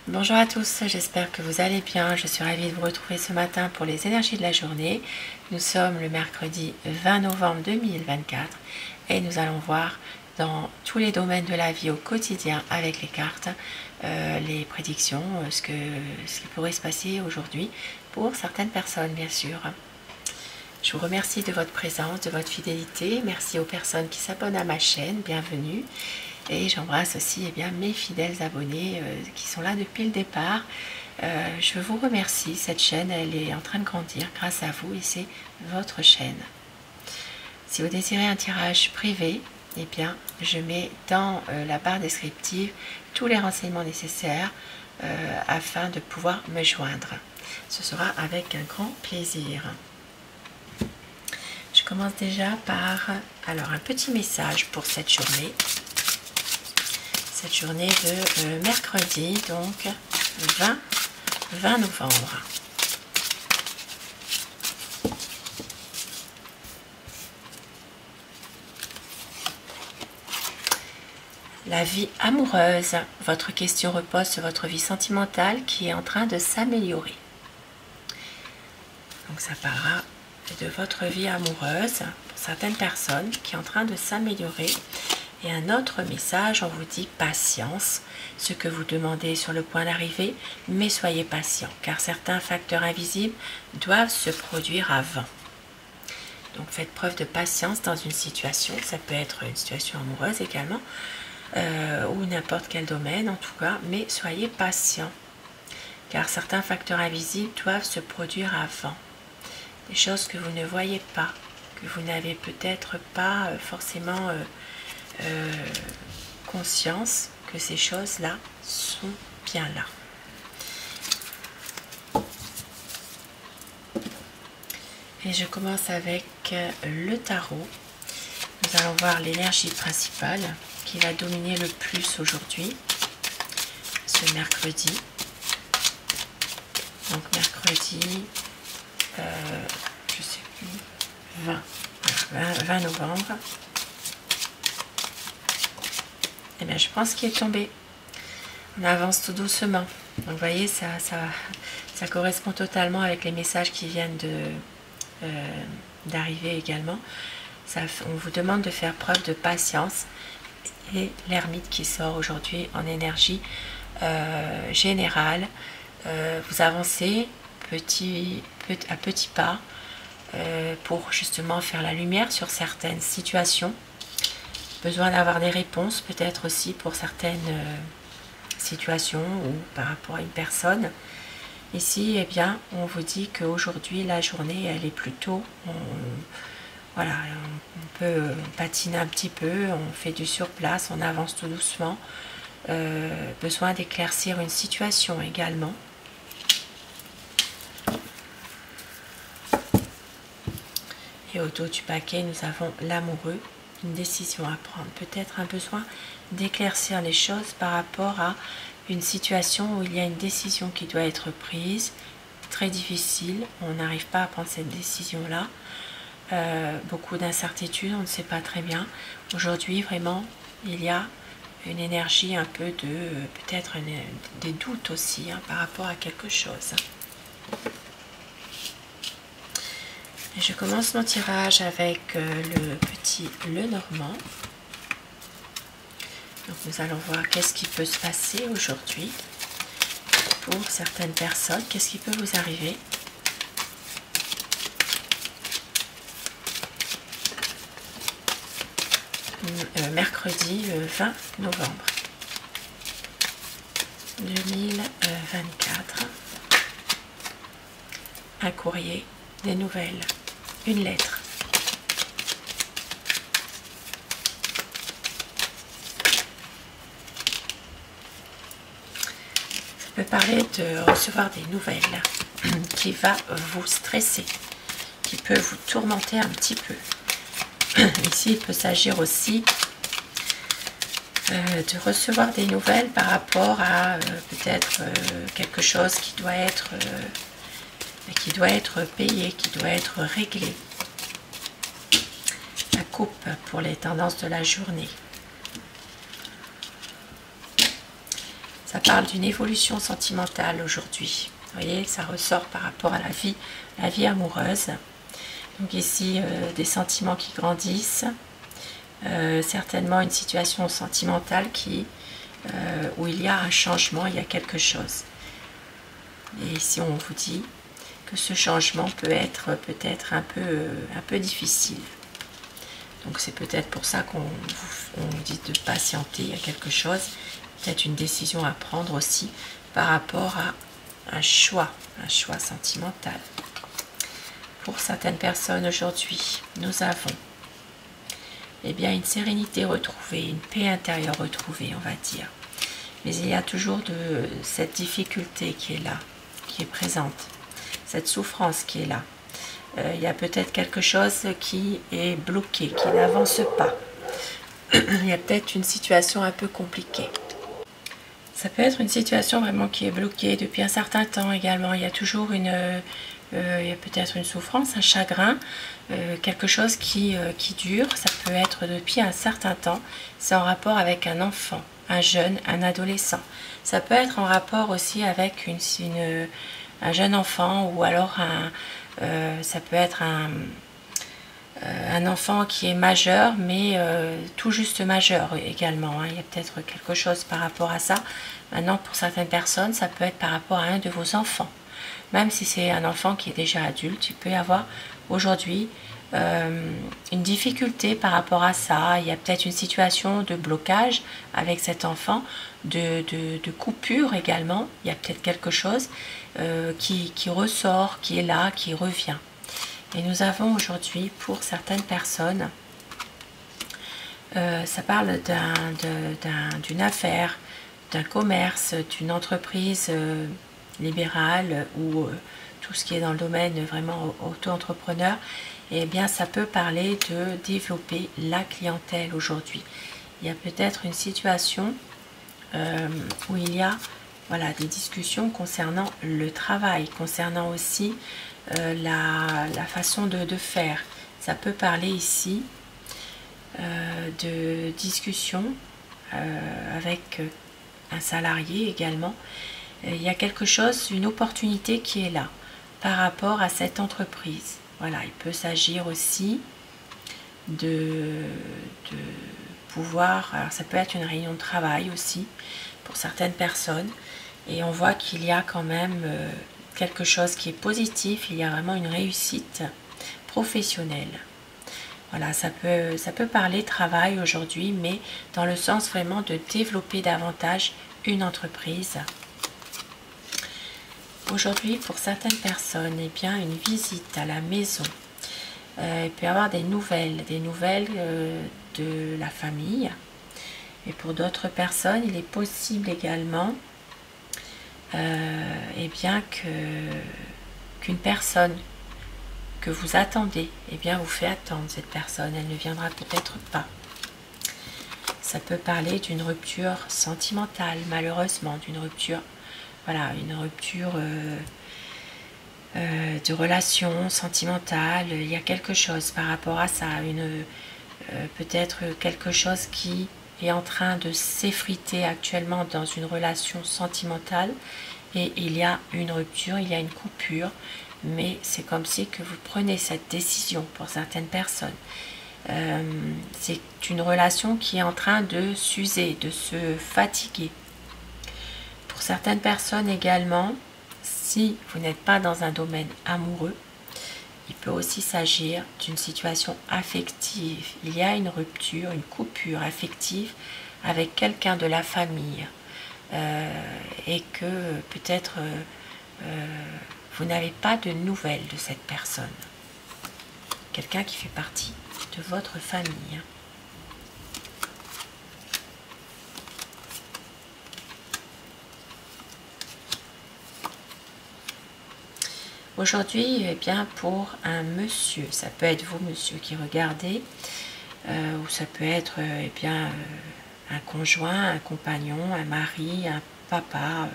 Bonjour à tous, j'espère que vous allez bien. Je suis ravie de vous retrouver ce matin pour les énergies de la journée. Nous sommes le mercredi 20 novembre 2024 et nous allons voir dans tous les domaines de la vie au quotidien avec les cartes, les prédictions, ce qui pourrait se passer aujourd'hui pour certaines personnes bien sûr. Je vous remercie de votre présence, de votre fidélité. Merci aux personnes qui s'abonnent à ma chaîne, bienvenue. Et j'embrasse aussi mes fidèles abonnés qui sont là depuis le départ. Je vous remercie, cette chaîne elle est en train de grandir grâce à vous et c'est votre chaîne. Si vous désirez un tirage privé, je mets dans la barre descriptive tous les renseignements nécessaires afin de pouvoir me joindre. Ce sera avec un grand plaisir. Je commence déjà par un petit message pour cette journée. Cette journée de mercredi, donc 20 novembre. La vie amoureuse. Votre question repose sur votre vie sentimentale qui est en train de s'améliorer. Donc ça parlera de votre vie amoureuse pour certaines personnes qui est en train de s'améliorer. Et un autre message, on vous dit patience, ce que vous demandez est sur le point d'arriver, mais soyez patient, car certains facteurs invisibles doivent se produire avant. Donc faites preuve de patience dans une situation, ça peut être une situation amoureuse également, ou n'importe quel domaine en tout cas, mais soyez patient, car certains facteurs invisibles doivent se produire avant. Des choses que vous ne voyez pas, que vous n'avez peut-être pas forcément conscience que ces choses-là sont bien là. Et je commence avec le tarot. Nous allons voir l'énergie principale qui va dominer le plus aujourd'hui, ce mercredi. Donc mercredi, je sais plus, 20 novembre. Eh bien, je pense qu'il est tombé. On avance tout doucement. Donc, vous voyez, ça correspond totalement avec les messages qui viennent d'arriver également. On vous demande de faire preuve de patience. Et l'ermite qui sort aujourd'hui en énergie générale. Vous avancez à petits pas pour justement faire la lumière sur certaines situations. Besoin d'avoir des réponses peut-être aussi pour certaines situations ou par rapport à une personne. Ici, on vous dit qu'aujourd'hui, la journée, elle est plutôt... on peut patiner un petit peu, on fait du surplace, on avance tout doucement. Besoin d'éclaircir une situation également. Et au dos du paquet, nous avons l'amoureux. Une décision à prendre, peut-être un besoin d'éclaircir les choses par rapport à une situation où il y a une décision qui doit être prise, très difficile, on n'arrive pas à prendre cette décision-là, beaucoup d'incertitudes, on ne sait pas très bien. Aujourd'hui, vraiment, il y a une énergie un peu de, peut-être des doutes aussi par rapport à quelque chose. Et je commence mon tirage avec le petit Lenormand. Donc nous allons voir qu'est-ce qui peut se passer aujourd'hui pour certaines personnes. Qu'est-ce qui peut vous arriver? Mercredi 20 novembre 2024. Un courrier, des nouvelles. Une lettre. Ça peut parler de recevoir des nouvelles qui va vous stresser, qui peut vous tourmenter un petit peu. Ici, il peut s'agir aussi de recevoir des nouvelles par rapport à peut-être quelque chose qui doit être payé, qui doit être réglé. La coupe pour les tendances de la journée. Ça parle d'une évolution sentimentale aujourd'hui. Vous voyez, ça ressort par rapport à la vie amoureuse. Donc ici, des sentiments qui grandissent. Certainement une situation sentimentale où il y a un changement, il y a quelque chose. Et ici, on vous dit que ce changement peut être peut-être un peu difficile. Donc c'est peut-être pour ça qu'on vous dit de patienter, il y a quelque chose, peut-être une décision à prendre aussi par rapport à un choix sentimental. Pour certaines personnes aujourd'hui, nous avons bien une sérénité retrouvée, une paix intérieure retrouvée, on va dire. Mais il y a toujours cette difficulté qui est là, qui est présente, cette souffrance qui est là. Il y a peut-être quelque chose qui est bloqué, qui n'avance pas. Il y a peut-être une situation un peu compliquée. Ça peut être une situation vraiment qui est bloquée depuis un certain temps également. Il y a toujours il y a peut-être une souffrance, un chagrin, quelque chose qui dure. Ça peut être depuis un certain temps. C'est en rapport avec un enfant, un jeune, un adolescent. Ça peut être en rapport aussi avec un jeune enfant ou alors ça peut être un enfant qui est majeur, mais tout juste majeur également. Il y a peut-être quelque chose par rapport à ça. Maintenant, pour certaines personnes, ça peut être par rapport à un de vos enfants. Même si c'est un enfant qui est déjà adulte, il peut y avoir aujourd'hui une difficulté par rapport à ça. Il y a peut-être une situation de blocage avec cet enfant, de coupure également. Il y a peut-être quelque chose qui ressort, qui est là, qui revient. Et nous avons aujourd'hui, pour certaines personnes, ça parle d'une affaire, d'un commerce, d'une entreprise libérale ou tout ce qui est dans le domaine vraiment auto-entrepreneur. Et bien, ça peut parler de développer la clientèle aujourd'hui. Il y a peut-être une situation où il y a des discussions concernant le travail, concernant aussi la façon de faire. Ça peut parler ici de discussion avec un salarié également. Il y a quelque chose, une opportunité qui est là par rapport à cette entreprise. Voilà, il peut s'agir aussi de pouvoir, alors ça peut être une réunion de travail aussi pour certaines personnes, et on voit qu'il y a quand même quelque chose qui est positif, il y a vraiment une réussite professionnelle. Voilà, ça peut parler travail aujourd'hui, mais dans le sens vraiment de développer davantage une entreprise. Aujourd'hui, pour certaines personnes, bien, une visite à la maison. Il peut y avoir des nouvelles de la famille. Et pour d'autres personnes, il est possible également bien qu'une personne que vous attendez, vous fait attendre cette personne, elle ne viendra peut-être pas. Ça peut parler d'une rupture sentimentale, malheureusement, d'une rupture, une rupture de relation sentimentale. Il y a quelque chose par rapport à ça, peut-être quelque chose qui est en train de s'effriter actuellement dans une relation sentimentale, et il y a une rupture, il y a une coupure, mais c'est comme si que vous prenez cette décision pour certaines personnes. C'est une relation qui est en train de s'user, de se fatiguer. Pour certaines personnes également, si vous n'êtes pas dans un domaine amoureux, il peut aussi s'agir d'une situation affective. Il y a une rupture, une coupure affective avec quelqu'un de la famille, et que peut-être vous n'avez pas de nouvelles de cette personne. Quelqu'un qui fait partie de votre famille. Aujourd'hui, bien, pour un monsieur, ça peut être vous, monsieur, qui regardez, ou ça peut être bien, un conjoint, un compagnon, un mari, un papa,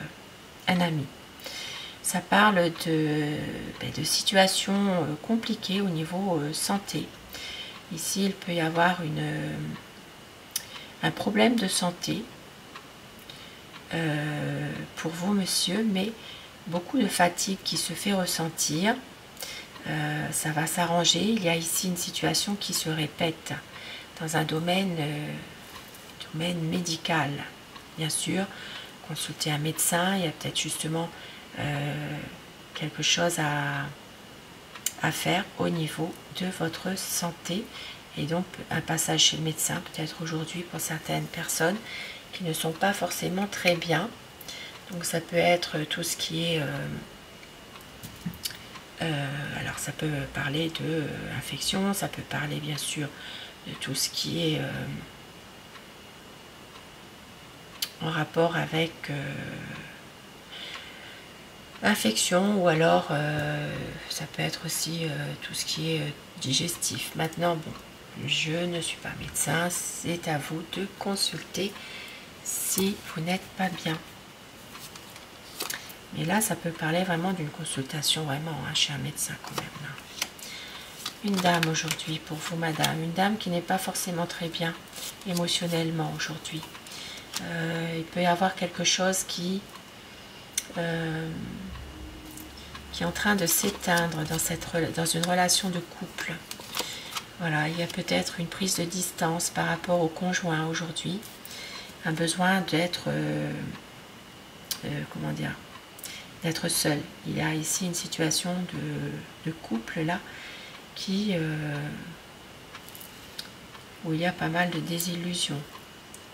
un ami. Ça parle de situations compliquées au niveau santé. Ici, il peut y avoir un problème de santé pour vous, monsieur, mais beaucoup de fatigue qui se fait ressentir. Ça va s'arranger. Il y a ici une situation qui se répète dans un domaine médical. Bien sûr, consulter un médecin, il y a peut-être justement quelque chose à faire au niveau de votre santé. Et donc un passage chez le médecin, peut-être aujourd'hui pour certaines personnes qui ne sont pas forcément très bien. Donc ça peut être tout ce qui est... alors ça peut parler de infection, ça peut parler bien sûr de tout ce qui est en rapport avec infection, ou alors ça peut être aussi tout ce qui est digestif. Maintenant, bon, je ne suis pas médecin, c'est à vous de consulter si vous n'êtes pas bien. Mais là, ça peut parler vraiment d'une consultation vraiment chez un médecin quand même. Là. Une dame aujourd'hui pour vous, madame. Une dame qui n'est pas forcément très bien émotionnellement aujourd'hui. Il peut y avoir quelque chose qui est en train de s'éteindre dans une relation de couple. Voilà, il y a peut-être une prise de distance par rapport au conjoint aujourd'hui. Un besoin d'être, comment dire, d'être seul. Il y a ici une situation de couple là qui où il y a pas mal de désillusions.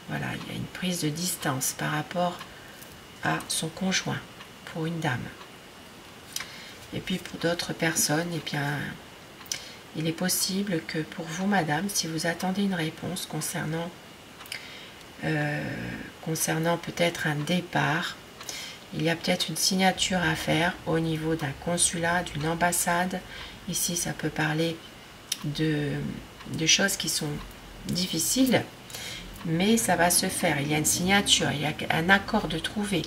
Voilà, il y a une prise de distance par rapport à son conjoint pour une dame. Et puis pour d'autres personnes, eh bien, il est possible que pour vous, madame, si vous attendez une réponse concernant peut-être un départ, il y a peut-être une signature à faire au niveau d'un consulat, d'une ambassade. Ici, ça peut parler de choses qui sont difficiles, mais ça va se faire. Il y a une signature, il y a un accord de trouver.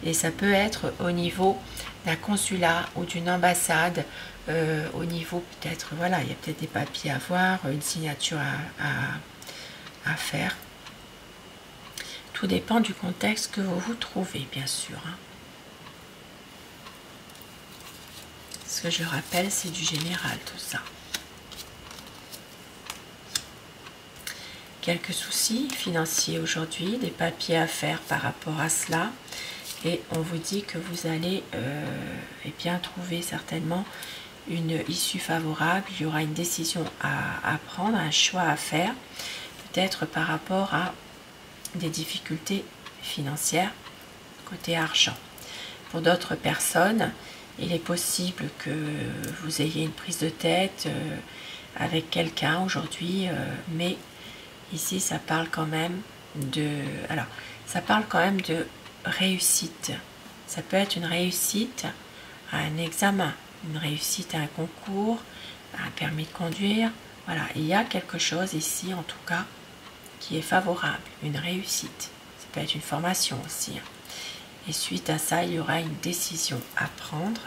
Et ça peut être au niveau d'un consulat ou d'une ambassade, au niveau peut-être, voilà, il y a peut-être des papiers à voir, une signature à faire. Tout dépend du contexte que vous vous trouvez, bien sûr. Ce que je rappelle, c'est du général, tout ça. Quelques soucis financiers aujourd'hui, des papiers à faire par rapport à cela. Et on vous dit que vous allez eh bien, trouver certainement une issue favorable. Il y aura une décision à prendre, un choix à faire, peut-être par rapport à des difficultés financières côté argent. Pour d'autres personnes, il est possible que vous ayez une prise de tête avec quelqu'un aujourd'hui, mais ici ça parle quand même de... Alors, ça parle quand même de réussite. Ça peut être une réussite à un examen, une réussite à un concours, à un permis de conduire. Voilà, il y a quelque chose ici en tout cas qui est favorable, une réussite. Ça peut être une formation aussi. Et suite à ça, il y aura une décision à prendre.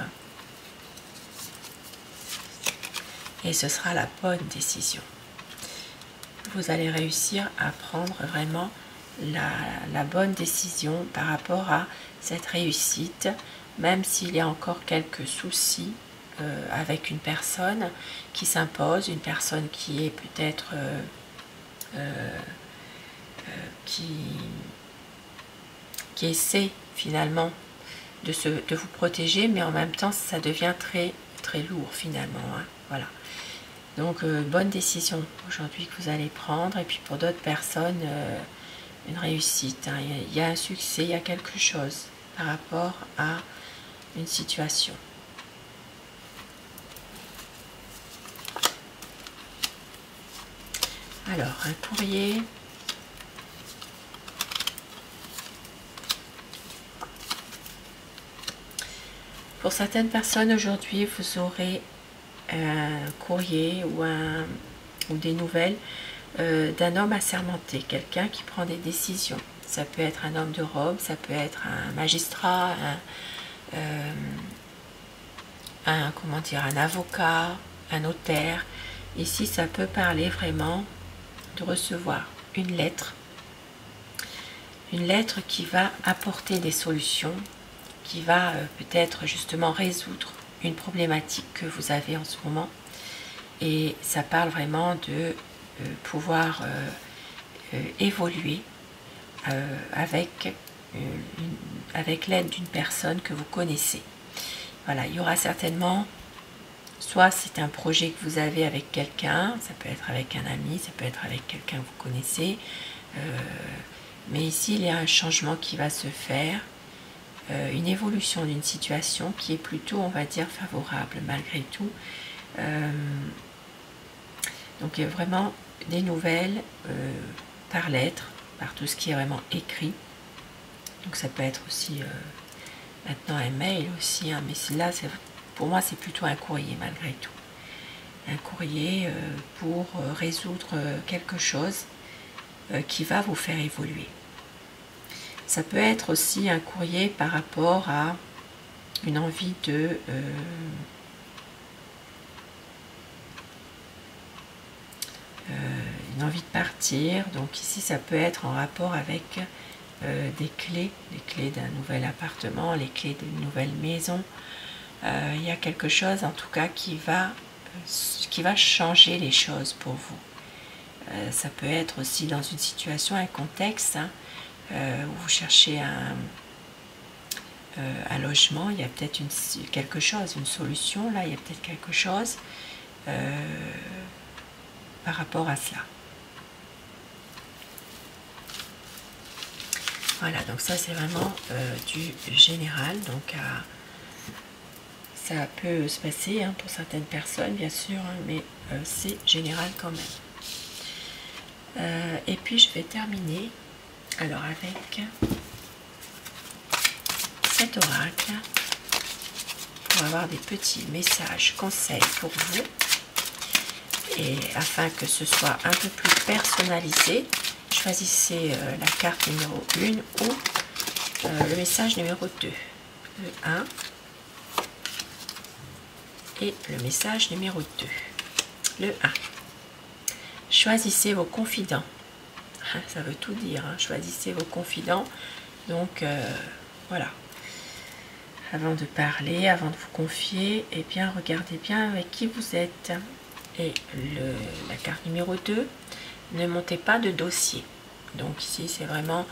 Et ce sera la bonne décision. Vous allez réussir à prendre vraiment la bonne décision par rapport à cette réussite, même s'il y a encore quelques soucis avec une personne qui s'impose, une personne qui est peut-être qui essaie finalement de vous protéger, mais en même temps ça devient très très lourd finalement. Voilà. Donc bonne décision aujourd'hui que vous allez prendre, et puis pour d'autres personnes une réussite. Il y a un succès, il y a quelque chose par rapport à une situation. Alors, un courrier. Pour certaines personnes aujourd'hui, vous aurez un courrier ou des nouvelles d'un homme assermenté, quelqu'un qui prend des décisions. Ça peut être un homme de robe, ça peut être un magistrat, comment dire, un avocat, un notaire. Ici, ça peut parler vraiment de recevoir une lettre une lettre qui va apporter des solutions, qui va peut-être justement résoudre une problématique que vous avez en ce moment. Et ça parle vraiment de pouvoir évoluer avec l'aide d'une personne que vous connaissez. Voilà, il y aura certainement, soit c'est un projet que vous avez avec quelqu'un, ça peut être avec un ami, ça peut être avec quelqu'un que vous connaissez, mais ici il y a un changement qui va se faire, une évolution d'une situation qui est plutôt, on va dire, favorable malgré tout. Donc il y a vraiment des nouvelles par lettre, par tout ce qui est vraiment écrit. Donc ça peut être aussi maintenant un mail aussi, hein, mais là pour moi c'est plutôt un courrier malgré tout. Un courrier pour résoudre quelque chose qui va vous faire évoluer. Ça peut être aussi un courrier par rapport à une envie de partir. Donc ici ça peut être en rapport avec des clés, les clés d'un nouvel appartement, les clés d'une nouvelle maison. Il y a quelque chose en tout cas qui va changer les choses pour vous. Ça peut être aussi dans une situation, un contexte, hein, où vous cherchez un logement. Il y a peut-être quelque chose, une solution là, il y a peut-être quelque chose par rapport à cela. Voilà, donc ça c'est vraiment du général. Donc ça peut se passer hein, pour certaines personnes bien sûr, hein, mais c'est général quand même. Et puis je vais terminer alors avec cet oracle pour avoir des petits messages, conseils pour vous, et afin que ce soit un peu plus personnalisé. Choisissez la carte numéro 1 ou le message numéro 2, le 1 et le message numéro 2, le 1. Choisissez vos confidents. Ça veut tout dire, hein. Choisissez vos confidents. Donc voilà. Avant de parler, avant de vous confier, eh bien regardez bien avec qui vous êtes. Et la carte numéro 2, ne montez pas de dossier. Donc ici c'est vraiment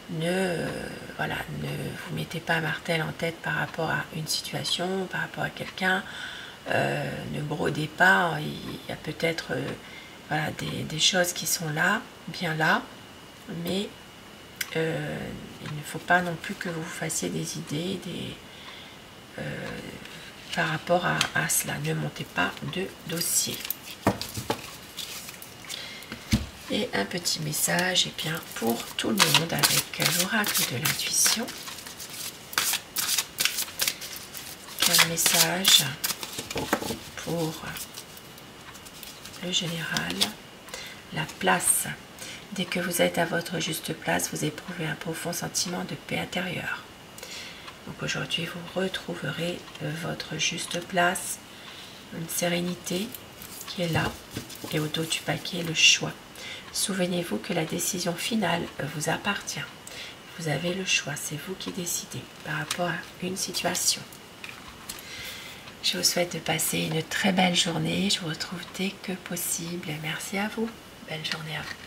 ne vous mettez pas un martel en tête par rapport à une situation, par rapport à quelqu'un. Ne brodez pas. Il y a peut-être voilà, des choses qui sont là, bien là, mais il ne faut pas non plus que vous fassiez des idées par rapport à cela. Ne montez pas de dossier. Et un petit message bien, pour tout le monde avec l'oracle de l'intuition. Quel message pour le général? La place. Dès que vous êtes à votre juste place, vous éprouvez un profond sentiment de paix intérieure. Donc aujourd'hui, vous retrouverez votre juste place, une sérénité qui est là, et au dos du paquet, le choix. Souvenez-vous que la décision finale vous appartient. Vous avez le choix, c'est vous qui décidez par rapport à une situation. Je vous souhaite de passer une très belle journée. Je vous retrouve dès que possible. Merci à vous. Belle journée à vous.